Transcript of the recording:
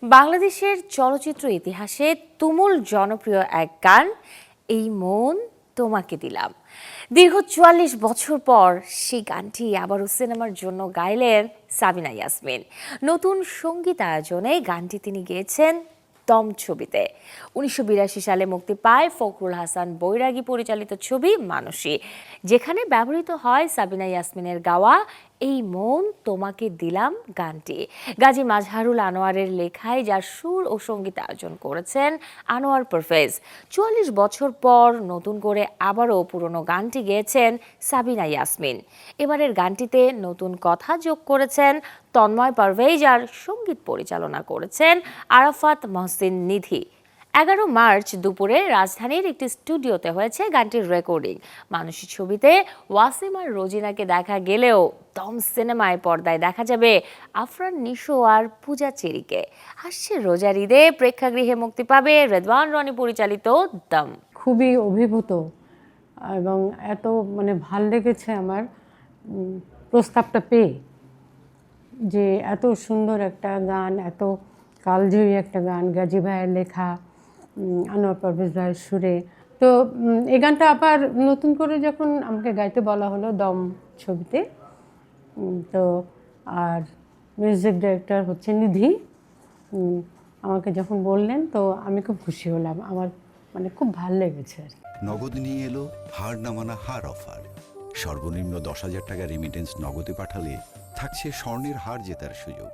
বাংলাদেশের চলচ্চিত্র ইতিহাসে তুমুল জনপ্রিয় এক গান এই মন তোমাকে দিলাম। দীর্ঘ ৪৪ বছর পর সেই গানটি আবারও সিনেমার জন্য গাইলেন সাবিনা ইয়াসমিন। নতুন সঙ্গীতায়োজনে গানটি তিনি গেয়েছেন দম ছবিতে। ১৯৮২ সালে মুক্তি পায় ফখরুল হাসান বৈরাগী পরিচালিত ছবি মানসী, যেখানে ব্যবহৃত হয় সাবিনা ইয়াসমিনের গাওয়া এই মন তোমাকে দিলাম গানটি। গাজী মাজহারুল আনোয়ারের লেখায় যার সুর ও সঙ্গীতায়োজন করেছেন আনোয়ার পারভেজ। ৪৪ বছর পর নতুন করে আবারও পুরনো গানটি গেয়েছেন সাবিনা ইয়াসমিন। এবারের গানটিতে নতুন কথা যোগ করেছেন তন্ময় পারভেজ আর সঙ্গীত পরিচালনা করেছেন আরাফাত মহসিন নিধি। ১১ মার্চ দুপুরে রাজধানীর একটি স্টুডিওতে হয়েছে গানটির রেকর্ডিং। মানসী ছবিতে ওয়াসিম আর রোজিনাকে দেখা গেলেও দম সিনেমায় পর্দায় দেখা যাবে আফরান নিশো আর পূজা চেরিকে। হাসছে রোজার ঈদে প্রেক্ষাগৃহে মুক্তি পাবে রেদওয়ান রনি পরিচালিত দম। খুবই অভিভূত এবং এত ভাল লেগেছে আমার প্রস্তাবটা পেয়ে, যে এত সুন্দর একটা গান, এত কালজয়ী একটা গান, গাজী ভাইয়ের লেখা, আনোয়ার পারভেজ ভাইয়ের সুরে। তো এই গানটা আবার নতুন করে যখন আমাকে গাইতে বলা হলো দম ছবিতে, তো আর মিউজিক ডাইরেক্টর হচ্ছে নিধি, আমাকে যখন বললেন তো আমি খুব খুশি হলাম। আমার খুব ভালো লেগেছে। নগদ নিয়ে এলো হার না মানা হার অফার। সর্বনিম্ন ১০,০০০ টাকা রেমিটেন্স নগদে পাঠালে থাকছে স্বর্ণের হার জেতার সুযোগ।